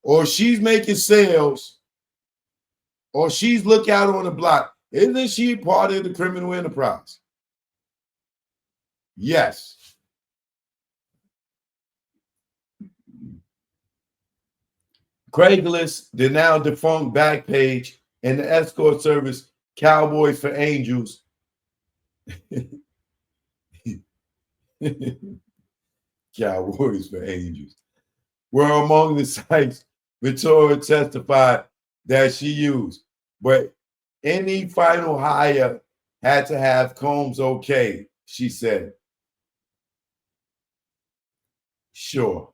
or she's making sales, or she's lookout on the block, isn't she part of the criminal enterprise? Yes. Craigslist, the now defunct Backpage, and the escort service Cowboys for Angels Cowboys for Angels were among the sites Victoria testified that she used. But any final hire had to have Combs okay, she said. Sure.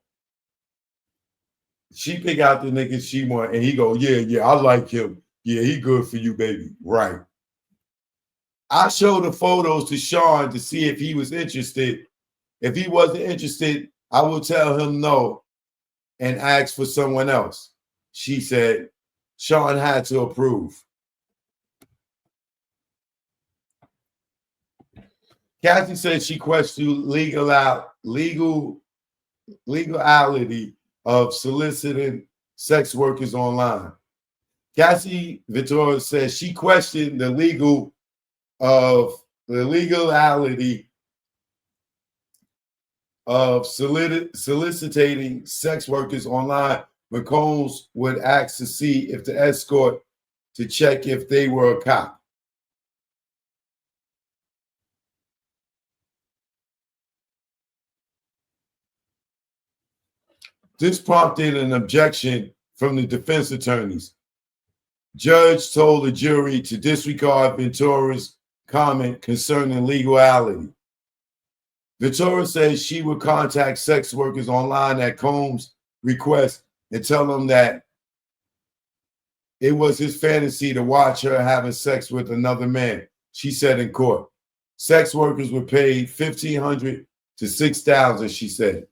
She pick out the nigga she want, and he go, yeah, I like him. Yeah, he good for you, baby. Right. I showed the photos to Sean to see if he was interested. If he wasn't interested, I will tell him no and ask for someone else. She said Sean had to approve. Cassie said she questioned legality of soliciting sex workers online. Cassie Vittoria says she questioned the legality of soliciting sex workers online when Combs would ask to see if the escort to check if they were a cop. This prompted an objection from the defense attorneys. Judge told the jury to disregard Ventura's comment concerning legality. Ventura says she would contact sex workers online at Combs' request and tell them that it was his fantasy to watch her having sex with another man. She said in court, sex workers were paid $1,500 to $6,000, she said.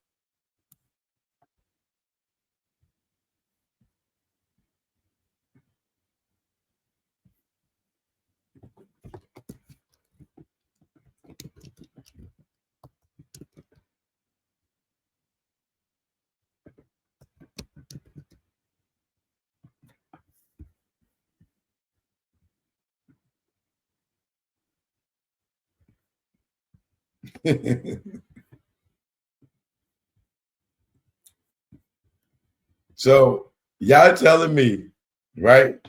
So y'all telling me, right?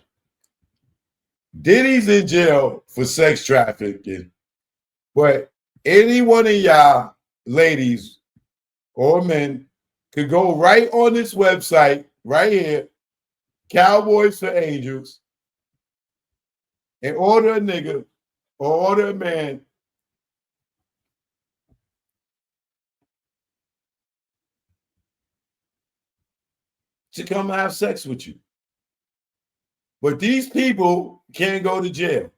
Diddy's in jail for sex trafficking, but any one of y'all ladies or men could go right on this website right here, Cowboys for Angels, and order a nigga or order a man to come have sex with you. But these people can't go to jail,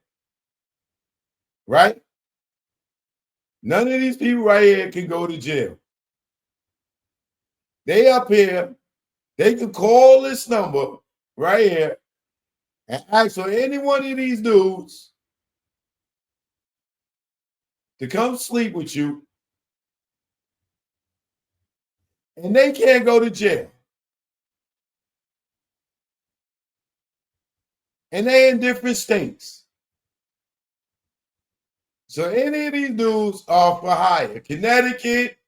right? None of these people right here can go to jail. They up here, they can call this number right here and ask for any one of these dudes to come sleep with you, and they can't go to jail. And they're in different states. So any of these dudes are for hire. Connecticut,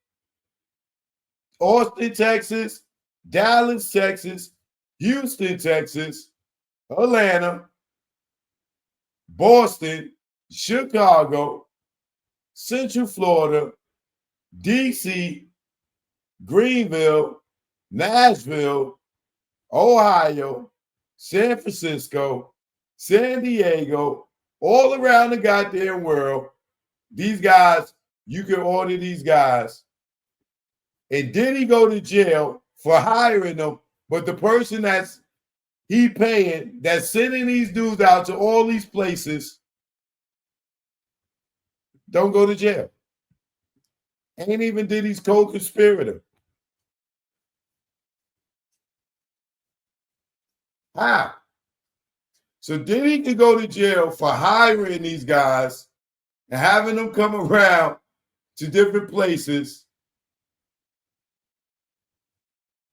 Austin, Texas, Dallas, Texas, Houston, Texas, Atlanta, Boston, Chicago, Central Florida, DC, Greenville, Nashville, Ohio, San Francisco, San Diego, all around the goddamn world. These guys, you can order these guys. And Diddy go to jail for hiring them, but the person that's he paying, that's sending these dudes out to all these places, don't go to jail. Ain't even Diddy's co-conspirator. How? So Diddy can go to jail for hiring these guys and having them come around to different places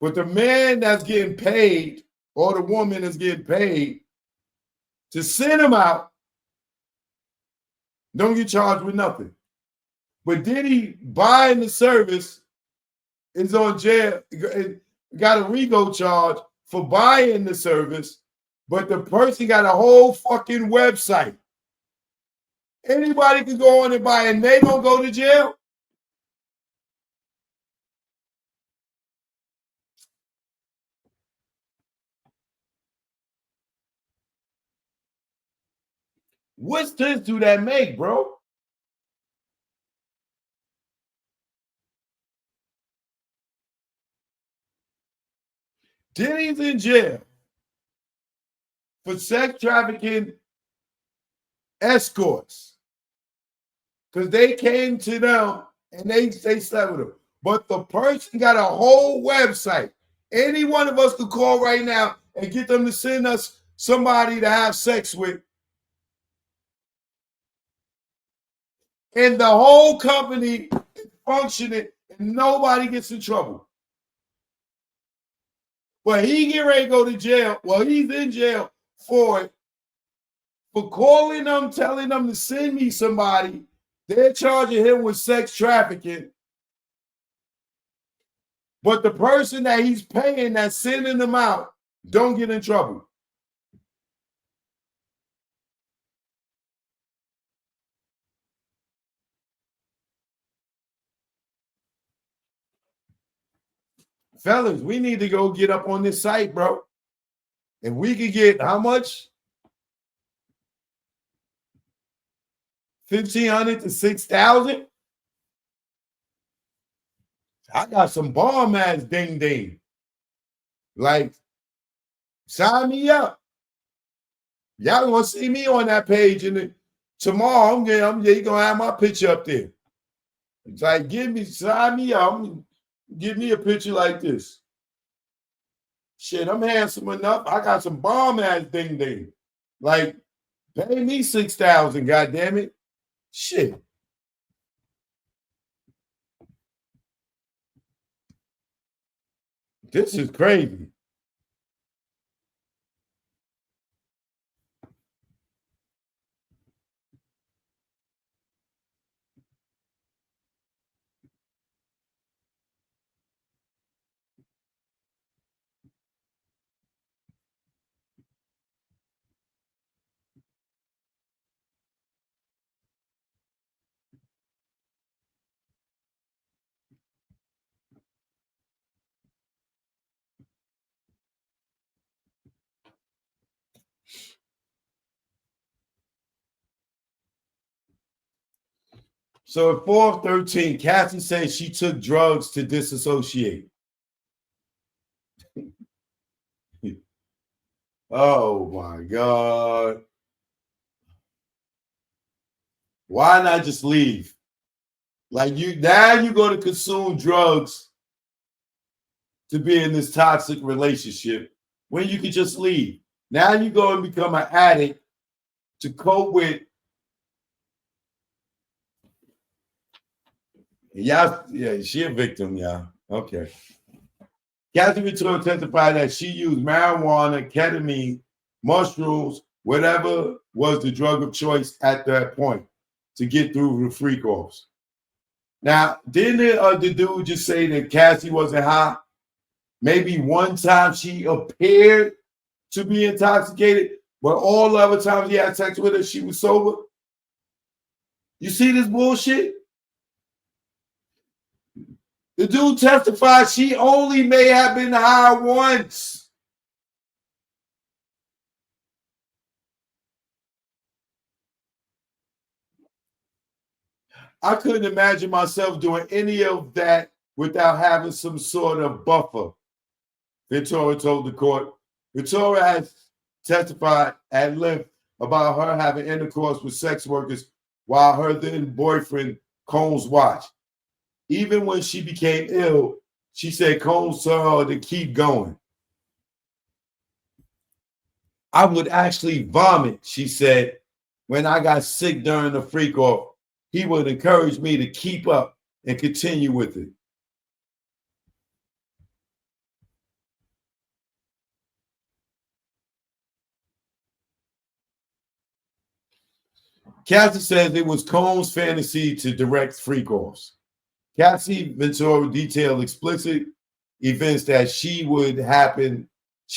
But the man that's getting paid or the woman that's getting paid to send them out don't get charged with nothing. But Diddy buying the service is on jail, got a RICO charge for buying the service, but the person got a whole fucking website. Anybody can go on and buy it and they don't go to jail. What sense do that make, bro? Diddy's in jail for sex trafficking escorts because they came to them and they slept with them. But the person got a whole website. Any one of us could call right now and get them to send us somebody to have sex with. And the whole company is functioning and nobody gets in trouble. But he get ready to go to jail. Well, he's in jail for it. For calling them, telling them to send me somebody. They're charging him with sex trafficking. But the person that he's paying that's sending them out don't get in trouble. Fellas, we need to go get up on this site, bro. If we could get how much? 1,500 to 6,000? I got some bomb ass ding ding. Like, sign me up. Y'all gonna see me on that page, and tomorrow you're gonna have my picture up there. It's like, sign me up. Give me a picture like this. Shit, I'm handsome enough. I got some bomb ass ding ding. Like, pay me 6,000, goddamn it. Shit. This is crazy. So at 4:13, Cassie said she took drugs to disassociate. Oh my God. Why not just leave? Like you're going to consume drugs to be in this toxic relationship when you can just leave. Now you go and become an addict to cope with. Yeah, she a victim, yeah. Okay. Cassie Ventura testified that she used marijuana, ketamine, mushrooms, whatever was the drug of choice at that point to get through the freak offs. Now, didn't the dude just say that Cassie wasn't high? Maybe one time she appeared to be intoxicated, but all the other times he had sex with her, she was sober. You see this bullshit? The dude testified she only may have been high once. I couldn't imagine myself doing any of that without having some sort of buffer, Ventura told the court. Ventura has testified at length about her having intercourse with sex workers while her then boyfriend Combs watched. Even when she became ill, she said Combs told her to keep going. I would actually vomit, she said, when I got sick during the freak off. He would encourage me to keep up and continue with it. Cassie says it was Combs' fantasy to direct freak-offs. Cassie Ventura detailed explicit events that she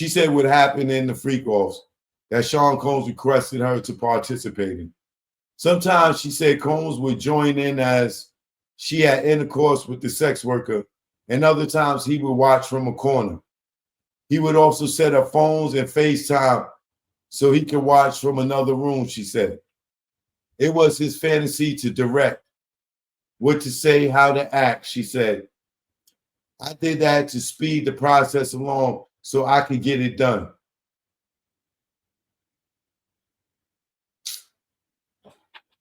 said would happen in the freak-offs that Sean Combs requested her to participate in. Sometimes she said Combs would join in as she had intercourse with the sex worker, and other times he would watch from a corner. He would also set up phones and FaceTime so he could watch from another room, she said. It was his fantasy to direct, what to say, how to act, she said. I did that to speed the process along so I could get it done.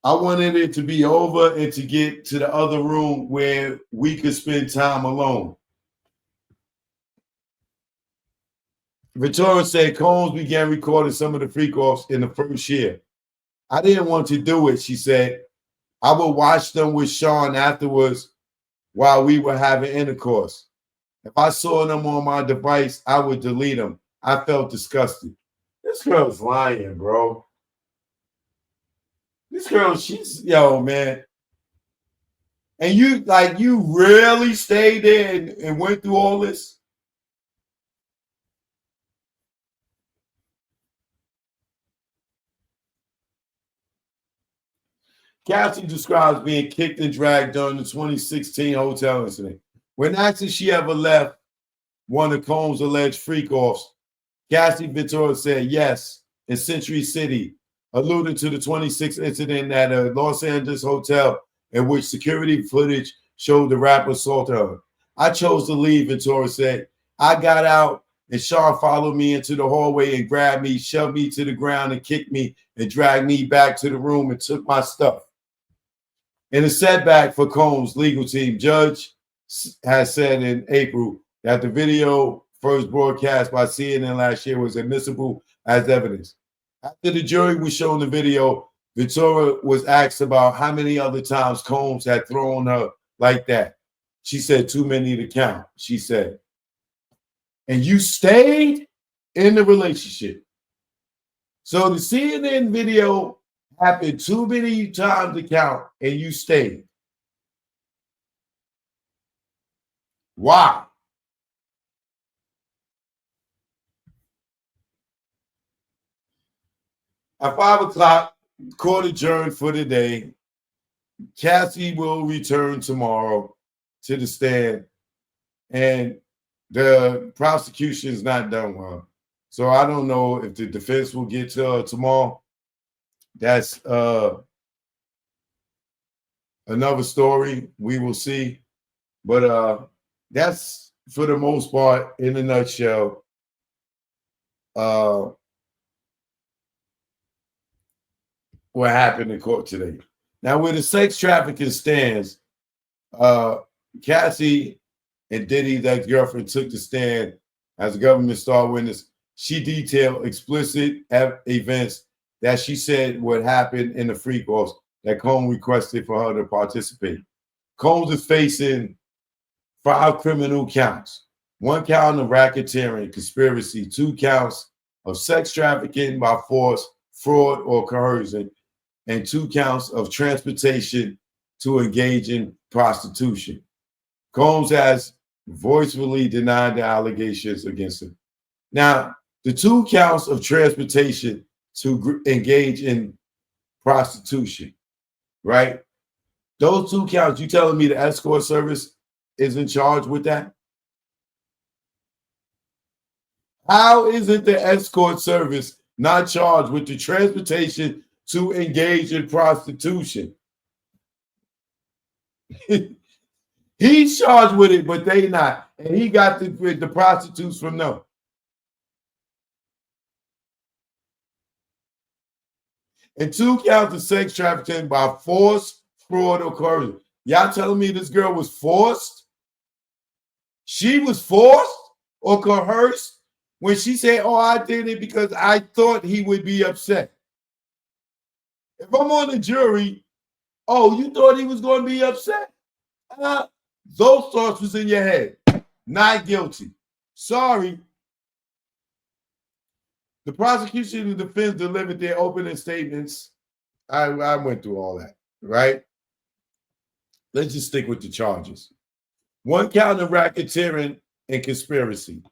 I wanted it to be over and to get to the other room where we could spend time alone. Victoria said Combs began recording some of the freak-offs in the first year. I didn't want to do it, she said. I would watch them with Sean afterwards while we were having intercourse. If I saw them on my device, I would delete them. I felt disgusted. This girl's lying, bro. This girl, yo, man. And you really stayed there and went through all this? Cassie describes being kicked and dragged during the 2016 hotel incident. When asked if she ever left one of Combs' alleged freak-offs, Cassie Ventura said yes in Century City, alluding to the 26th incident at a Los Angeles hotel in which security footage showed the rapper assaulted her. I chose to leave, Ventura said. I got out and Sean followed me into the hallway and grabbed me, shoved me to the ground and kicked me and dragged me back to the room and took my stuff. In a setback for Combs' legal team, Judge has said in April that the video first broadcast by CNN last year was admissible as evidence. After the jury was shown the video, Ventura was asked about how many other times Combs had thrown her like that. She said, too many to count, she said. And you stayed in the relationship. So the CNN video happened too many times to count, and you stayed. Why? At 5 o'clock, court adjourned for the day. Cassie will return tomorrow to the stand, and the prosecution is not done well. So I don't know if the defense will get to her tomorrow. That's another story. We will see. But that's, for the most part, in a nutshell, what happened in court today. Now, where the sex trafficking stands, Cassie and Diddy's ex-girlfriend took the stand as a government star witness. She detailed explicit events that she said would happen in the freak-offs that Combs requested for her to participate. Combs is facing 5 criminal counts: 1 count of racketeering, conspiracy, 2 counts of sex trafficking by force, fraud, or coercion, and 2 counts of transportation to engage in prostitution. Combs has voicefully denied the allegations against him. Now, the 2 counts of transportation to engage in prostitution, right? Those 2 counts, you telling me the escort service is in charge with that? How is it the escort service not charged with the transportation to engage in prostitution? He's charged with it, but they not. And he got the prostitutes from them. And 2 counts of sex trafficking by force, fraud, or coercion. Y'all telling me this girl was forced? She was forced or coerced when she said, oh, I did it because I thought he would be upset. If I'm on the jury, oh, you thought he was going to be upset? Those thoughts was in your head. Not guilty. Sorry. The prosecution and defense delivered their opening statements I went through all that, right? Let's just stick with the charges. 1 count of racketeering and conspiracy.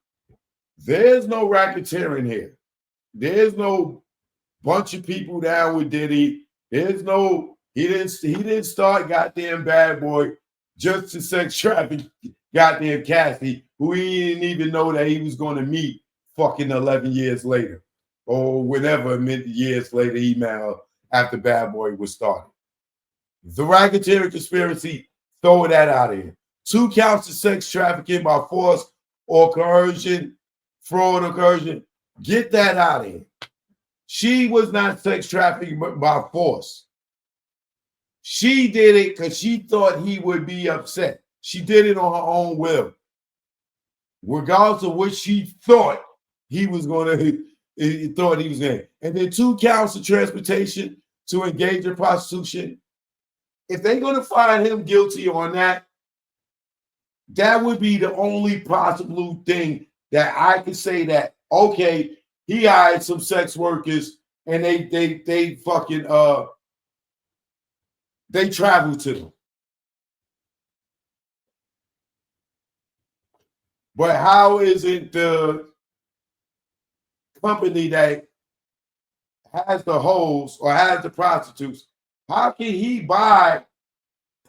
There's no racketeering here. There's no bunch of people down with Diddy. There's no, he didn't start goddamn Bad Boy just to sex traffic goddamn Cassie, who he didn't even know that he was going to meet fucking 11 years later. Or whenever years later he met her after Bad Boy was started. The racketeering conspiracy, throw that out of here. 2 counts of sex trafficking by force or coercion, fraud or coercion, get that out of here. She was not sex trafficking by force. She did it because she thought he would be upset. She did it on her own will. Regardless of what she thought he was going to, And then 2 counts of transportation to engage in prostitution. If they're going to find him guilty on that, that would be the only possible thing that I could say that, okay, he hired some sex workers and they fucking they traveled to them. But how is it the company that has the hoes or has the prostitutes, how can he buy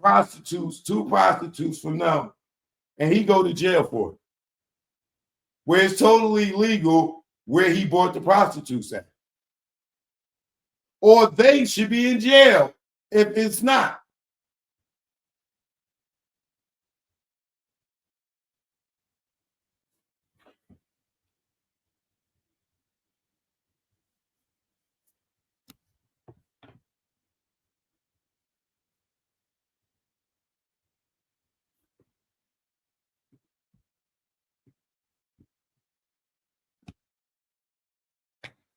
prostitutes, 2 prostitutes from them, and he go to jail for it? Where it's totally legal where he bought the prostitutes at. Or they should be in jail if it's not.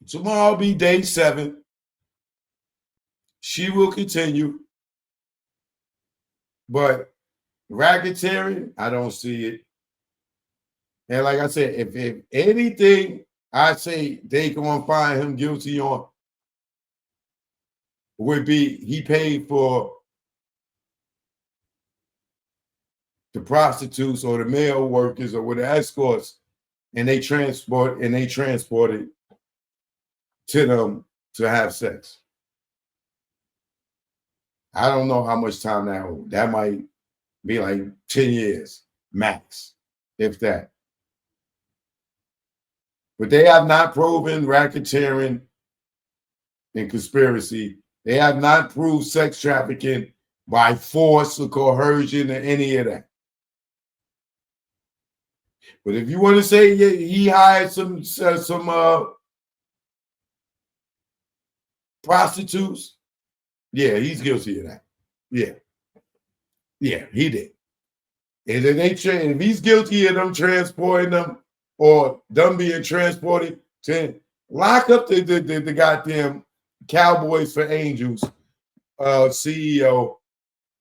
Tomorrow be day 7. She will continue. But racketeering, I don't see it. And like I said, if anything I say they gonna find him guilty on would be he paid for the prostitutes or the male workers or with the escorts, and they transported to them to have sex. I don't know how much time that might be, like 10 years max, if that. But they have not proven racketeering and conspiracy. They have not proved sex trafficking by force or coercion or any of that. But if you want to say he hired some prostitutes, yeah, he's guilty of that. Yeah, he did. And then if he's guilty of them transporting them or them being transported, to lock up the goddamn Cowboys for Angels CEO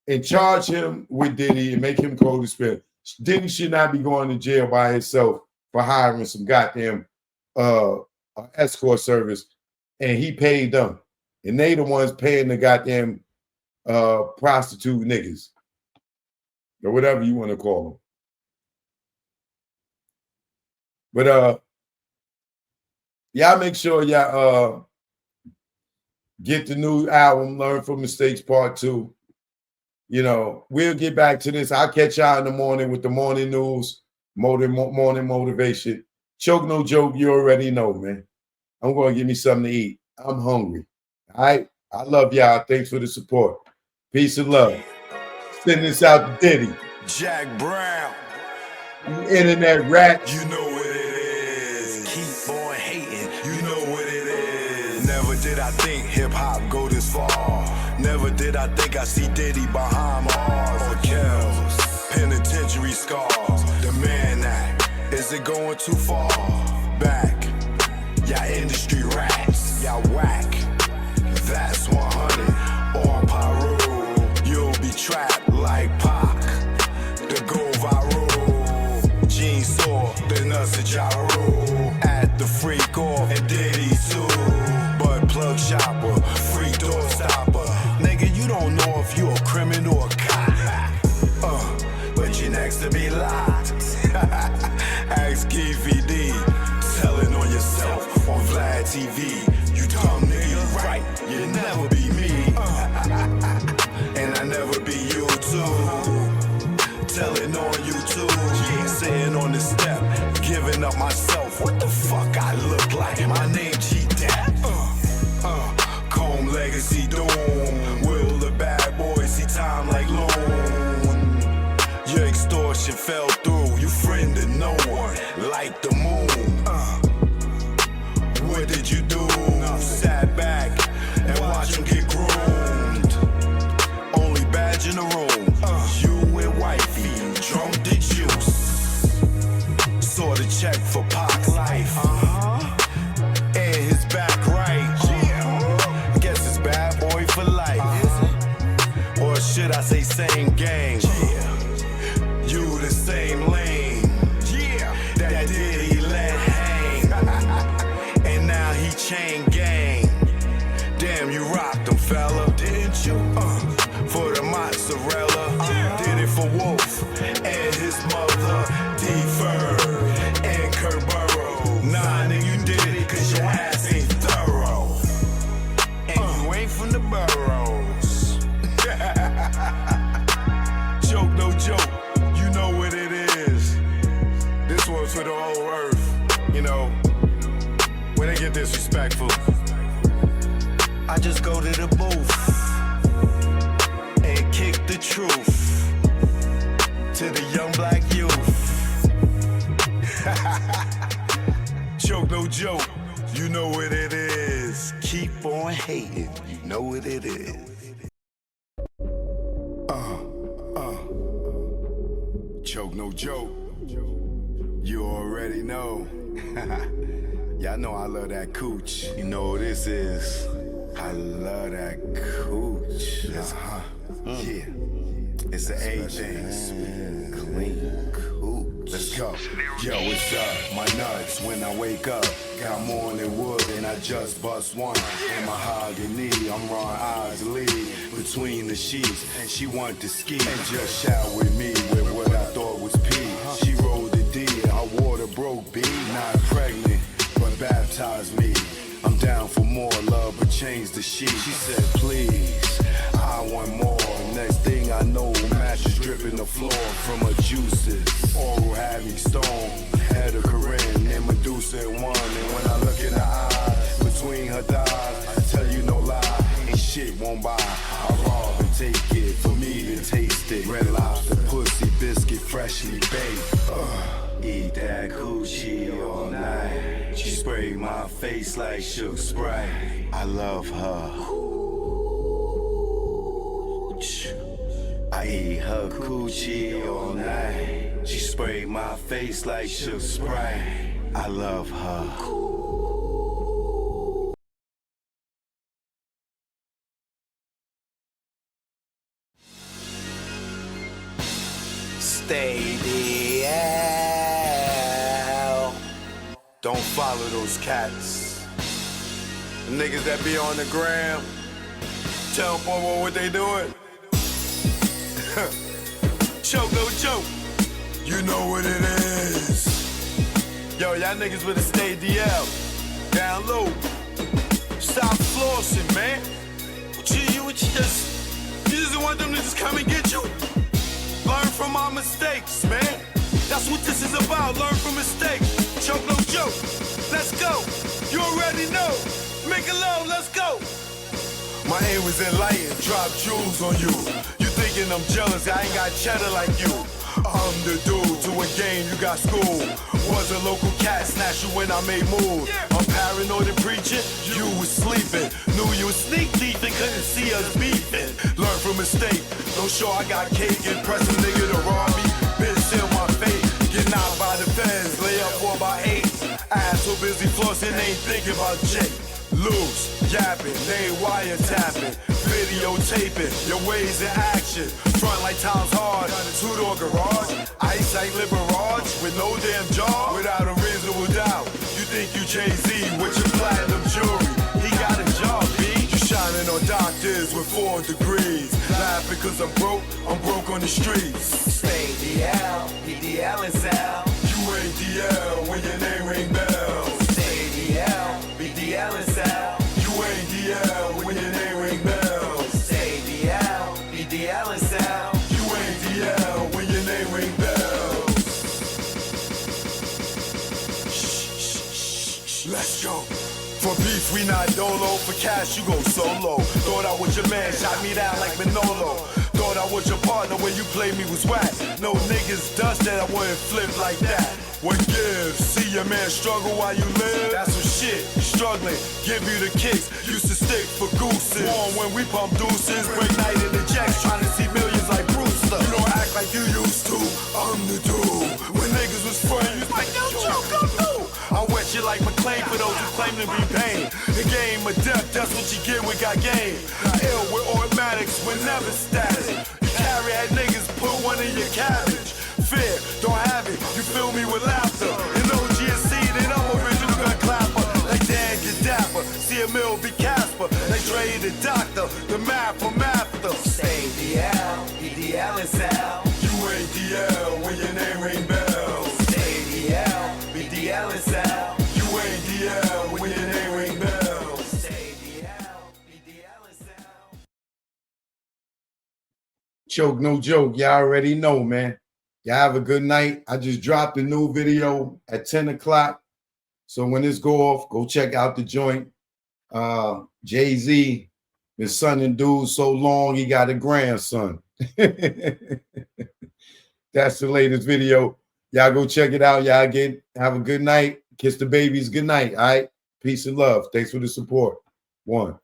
and charge him with Diddy and make him co-conspirator. Diddy should not be going to jail by himself for hiring some goddamn escort service, and he paid them. And they the ones paying the goddamn prostitute niggas or whatever you want to call them. But y'all make sure y'all get the new album, Learn from Mistakes Part 2. You know, we'll get back to this. I'll catch y'all in the morning with the morning news, morning motivation. Choke no joke, you already know, man. I'm going to give me something to eat. I'm hungry. All right? I love y'all. Thanks for the support. Peace and love. Send this out to Diddy. Jack Brown. You internet rat. You know what it is. Keep on hating. You know what it is. Never did I think hip-hop go this far. Never did I think I see Diddy behind bars or kills, penitentiary scars. The man act, is it going too far? Back, y'all industry rats, y'all whack. That's 100 on Pyro. You'll be trapped like Pac. The go viral. Gene saw the nuts of gyro. At the freak off and Diddy too. But plug shopper, free door stopper. I look like my name G-Dap. Comb legacy doom. Will the bad boy see time like loan? Your extortion fell through. You friended no one like the moon. What did you do? Sat back and watch him get groomed. Only badge in the room. You and wifey drunk the juice. Saw the check for Pac's life. And his back right. Guess it's bad boy for life. Or should I say same gang? You the same lane. That Diddy let hang. And now he chain gang. Damn, you rocked him, fella, didn't you? For the mozzarella, did it for Wolf and his mother, D-Ferg and Kerrborough. Nah, nigga, you did it cause your ass ain't thorough. And you ain't from the boroughs. Joke, no joke, you know what it is. This one's for the whole earth, you know. When they get disrespectful, I just go to the booth and kick the truth to the young black youth. Joke, no joke, you know what it is. Keep on hating, you know what it is. Joke, no joke, you already know. Y'all know I love that cooch. You know what this is. I love that cooch. Yeah. It's the A thing. Clean cooch. Let's go. Yo, what's up? My nuts when I wake up. Got more than wood and I just bust one. And mahogany, I'm Ron Isley. Between the sheets, and she want to ski. And just shout with me with what I thought was pee. She rolled the D, her water broke B. Not pregnant, but baptized me. I'm down for more love, but change the sheet. She said, please, I want more. Next thing I know, mattress dripping the floor from her juices. Oral had me stoned, had a Corinne and Medusa at one. And when I look in her eyes, between her thighs, I tell you no lie, ain't shit won't buy. I rob and take it, for me to taste it. Red Lobster, pussy, biscuit, freshly baked. Eat that coochie all night. She sprayed my face like Shook Sprite. I love her. I eat her coochie all night. She sprayed my face like Shook Sprite. I love her. Stay the hell. Don't follow those cats. The niggas that be on the gram. Tell them what they doing. Choke, no joke. You know what it is. Yo, y'all niggas better stay DL. Down low. Stop flossing, man. You just want them to just come and get you? Learn from our mistakes, man. That's what this is about. Learn from mistakes. Choke, no joke. Let's go. You already know. Make it low, let's go. My aim was enlightened. Drop jewels on you. You thinking I'm jealous, I ain't got cheddar like you. I'm the dude to a game, you got school. Was a local cat, snatch you when I made moves. I'm paranoid and preaching, you was sleeping. Knew you was sneak deep and couldn't see us beefing. Learn from mistake, don't show I got cake. Impress a nigga to rob me, bitch in my face. Get knocked by the feds, lay up 4 by 8. Ass so busy flossing, ain't thinking about Jake. Loose, yapping, they ain't wiretapping. Videotaping, your ways in action. Front like time's hard, 2-door garage. Ice like Liberage, with no damn jaw. Without a reasonable doubt, you think you Jay-Z with your platinum jewelry. He got a job, B. You shining on doctors with 4 degrees. Laughing cause I'm broke on the streets. Stay DL, BDL is L. You ain't DL when your name ring bells. Stay DL, BDL is L. You ain't DL when your name ring bells. Stay DL, BDL is L. You ain't DL when your name ring bells. Shh, shh, shh, shh. Let's go. For beef, we not dolo. For cash, you go solo. Thought I was your man, shot me down like Manolo. Thought I was your partner when you played me was whack. No niggas dust that I wouldn't flip like that. What gives? See your man struggle while you live? That's some shit. Struggling, give you the kicks. Used to stick for gooses. Born when we pump deuces. Break night in the jacks, trying to see millions like Brewster. You don't act like you used to. I'm the dude. When niggas was friends, like yo, Joe, come through. I wet you like McClain for those who claim to be pain. The game of death, that's what you get when got game. Ill with automatics, we're never static. You carry at niggas, put one in your cabbage. Fear, don't have it, you fill me with laughter. In OGSC, then I'm original gun clapper. Like Dan Gaddafi, see a mill be Casper. Like Dre the doctor, the math from after. Say DL, EDL is L. You ain't DL when your name ring bells. Say DL, BDL is L. You ain't DL when your name ring bells. Say DL, BDL is L. Choke, no joke. Y'all already know, man. Y'all have a good night. I just dropped a new video at 10 o'clock. So when this go off, go check out the joint. Jay-Z, his son and dude so long, he got a grandson. That's the latest video. Y'all go check it out. Y'all have a good night. Kiss the babies. Good night. All right. Peace and love. Thanks for the support. One.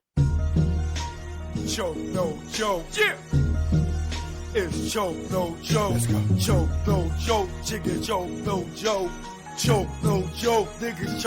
Choke, no joke. Yeah. It's choke, no joke. Choke, no joke. Chicken choke, no joke. Choke, no joke. Niggas choke.